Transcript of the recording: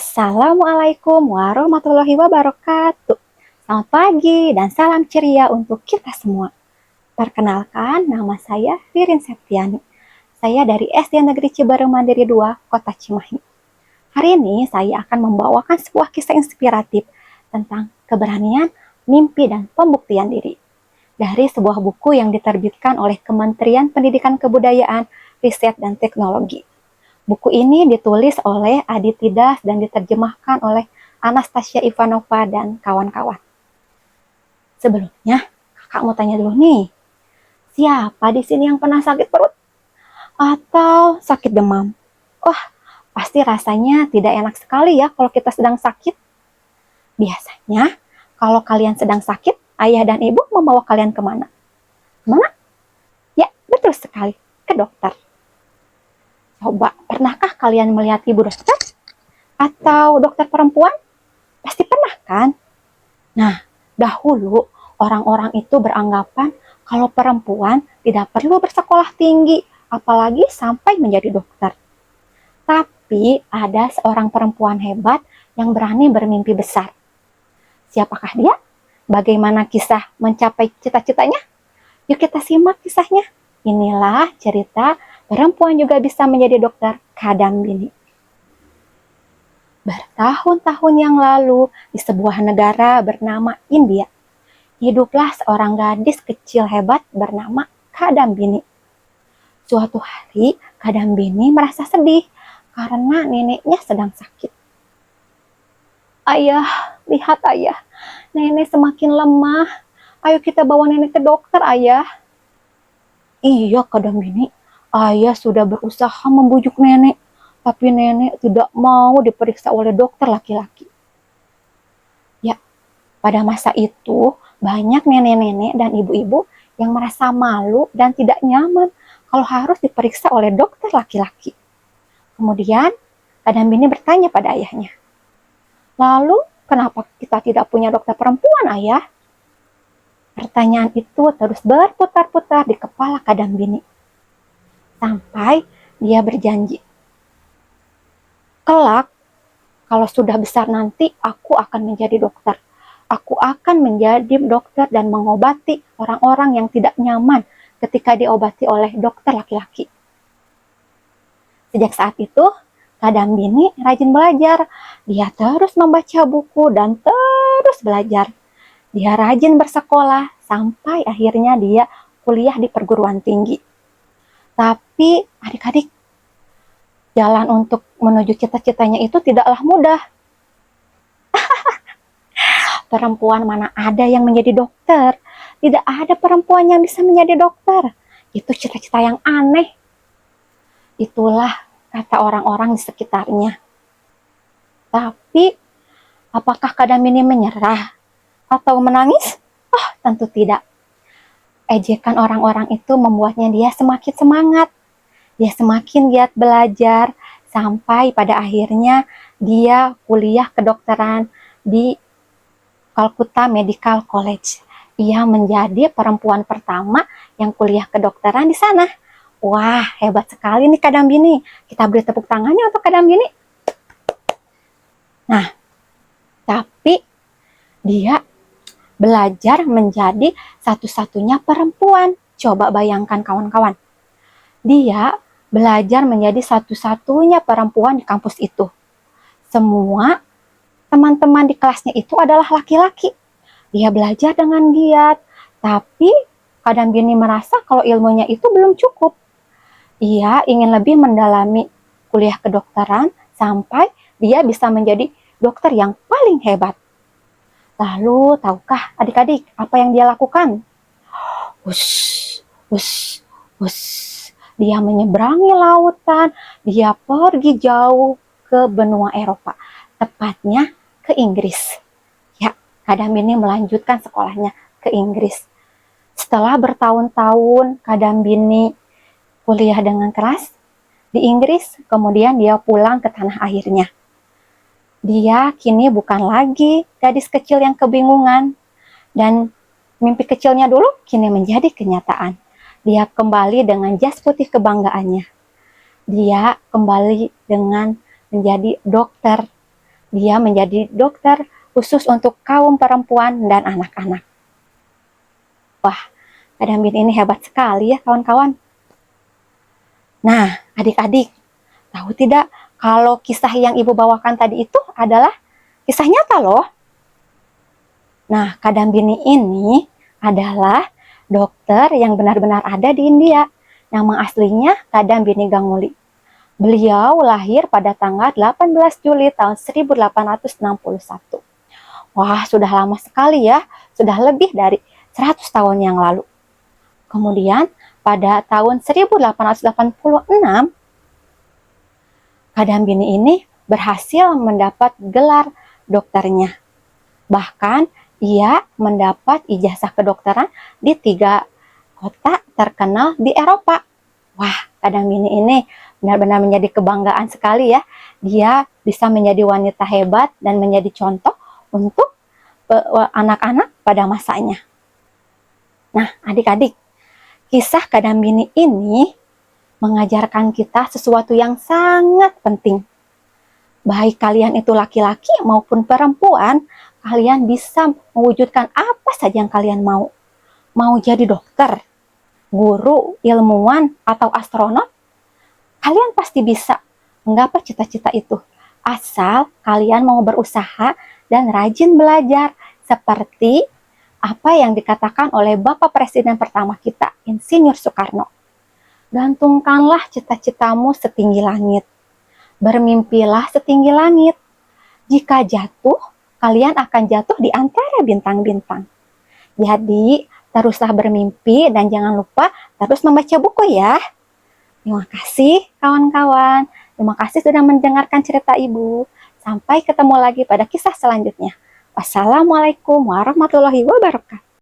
Assalamualaikum warahmatullahi wabarakatuh. Selamat pagi dan salam ceria untuk kita semua. Perkenalkan, nama saya Ririn Septiani. Saya dari SD Negeri Cibareng Mandiri 2, Kota Cimahi. Hari ini saya akan membawakan sebuah kisah inspiratif tentang keberanian, mimpi, dan pembuktian diri. Dari sebuah buku yang diterbitkan oleh Kementerian Pendidikan Kebudayaan, Riset, dan Teknologi. Buku ini ditulis oleh Adi Tidas dan diterjemahkan oleh Anastasia Ivanova dan kawan-kawan. Sebelumnya, kakak mau tanya dulu nih, siapa di sini yang pernah sakit perut? Atau sakit demam? Wah, pasti rasanya tidak enak sekali ya kalau kita sedang sakit. Biasanya, kalau kalian sedang sakit, ayah dan ibu membawa kalian kemana? Kemana? Ya, betul sekali, ke dokter. Coba, pernahkah kalian melihat ibu dokter? Atau dokter perempuan? Pasti pernah kan? Nah, dahulu orang-orang itu beranggapan kalau perempuan tidak perlu bersekolah tinggi, apalagi sampai menjadi dokter. Tapi ada seorang perempuan hebat yang berani bermimpi besar. Siapakah dia? Bagaimana kisah mencapai cita-citanya? Yuk kita simak kisahnya. Inilah cerita perempuan juga bisa menjadi dokter, Kadambini. Bertahun-tahun yang lalu, di sebuah negara bernama India, hiduplah seorang gadis kecil hebat bernama Kadambini. Suatu hari, Kadambini merasa sedih karena neneknya sedang sakit. Ayah, lihat ayah, nenek semakin lemah. Ayo kita bawa nenek ke dokter, ayah. Iya, Kadambini, ayah sudah berusaha membujuk nenek, tapi nenek tidak mau diperiksa oleh dokter laki-laki. Ya, pada masa itu banyak nenek-nenek dan ibu-ibu yang merasa malu dan tidak nyaman kalau harus diperiksa oleh dokter laki-laki. Kemudian, Kadambini bertanya pada ayahnya, lalu kenapa kita tidak punya dokter perempuan, ayah? Pertanyaan itu terus berputar-putar di kepala Kadambini. Sampai dia berjanji, kelak, kalau sudah besar nanti aku akan menjadi dokter. Aku akan menjadi dokter dan mengobati orang-orang yang tidak nyaman ketika diobati oleh dokter laki-laki. Sejak saat itu, Kadambini rajin belajar. Dia terus membaca buku dan terus belajar. Dia rajin bersekolah sampai akhirnya dia kuliah di perguruan tinggi. Tapi adik-adik, jalan untuk menuju cita-citanya itu tidaklah mudah. Perempuan mana ada yang menjadi dokter? Tidak ada perempuan yang bisa menjadi dokter. Itu cita-cita yang aneh. Itulah kata orang-orang di sekitarnya. Tapi, apakah Kadambini menyerah atau menangis? Oh, tentu tidak. Ejekan orang-orang itu membuatnya dia semakin semangat. Dia semakin giat belajar, sampai pada akhirnya dia kuliah kedokteran di Calcutta Medical College. Ia menjadi perempuan pertama yang kuliah kedokteran di sana. Wah, hebat sekali nih Kadambini. Kita beri tepuk tangannya untuk Kadambini. Nah, tapi dia belajar menjadi satu-satunya perempuan. Coba bayangkan kawan-kawan. Dia belajar menjadi satu-satunya perempuan di kampus itu. Semua teman-teman di kelasnya itu adalah laki-laki. Dia belajar dengan giat, tapi Kadambini merasa kalau ilmunya itu belum cukup. Ia ingin lebih mendalami kuliah kedokteran sampai dia bisa menjadi dokter yang paling hebat. Lalu, tahukah adik-adik apa yang dia lakukan? Wush, wush, wush. Dia menyeberangi lautan, dia pergi jauh ke benua Eropa, tepatnya ke Inggris. Ya, Kadambini melanjutkan sekolahnya ke Inggris. Setelah bertahun-tahun Kadambini kuliah dengan keras di Inggris, kemudian dia pulang ke tanah airnya. Dia kini bukan lagi gadis kecil yang kebingungan, dan mimpi kecilnya dulu kini menjadi kenyataan. Dia kembali dengan jas putih kebanggaannya. Dia kembali dengan menjadi dokter dia menjadi dokter khusus untuk kaum perempuan dan anak-anak. Wah, Kadang Bin ini hebat sekali ya kawan-kawan. Nah, adik-adik, tahu tidak kalau kisah yang ibu bawakan tadi itu adalah kisah nyata loh. Nah, Kadambini ini adalah dokter yang benar-benar ada di India. Nama aslinya Kadambini Ganguly. Beliau lahir pada tanggal 18 Juli tahun 1861. Wah, sudah lama sekali ya. Sudah lebih dari 100 tahun yang lalu. Kemudian, pada tahun 1886, Kadambini ini berhasil mendapat gelar dokternya. Bahkan, ia mendapat ijazah kedokteran di 3 kota terkenal di Eropa. Wah, Kadambini ini benar-benar menjadi kebanggaan sekali ya. Dia bisa menjadi wanita hebat dan menjadi contoh untuk anak-anak pada masanya. Nah, adik-adik, kisah Kadambini ini mengajarkan kita sesuatu yang sangat penting. Baik kalian itu laki-laki maupun perempuan, kalian bisa mewujudkan apa saja yang kalian mau. Mau jadi dokter, guru, ilmuwan, atau astronot, kalian pasti bisa menggapai cita-cita itu. Asal kalian mau berusaha dan rajin belajar, seperti apa yang dikatakan oleh Bapak Presiden pertama kita, Insinyur Soekarno. Gantungkanlah cita-citamu setinggi langit. Bermimpilah setinggi langit. Jika jatuh, kalian akan jatuh di antara bintang-bintang. Jadi, teruslah bermimpi dan jangan lupa terus membaca buku ya. Terima kasih kawan-kawan. Terima kasih sudah mendengarkan cerita Ibu. Sampai ketemu lagi pada kisah selanjutnya. Wassalamualaikum warahmatullahi wabarakatuh.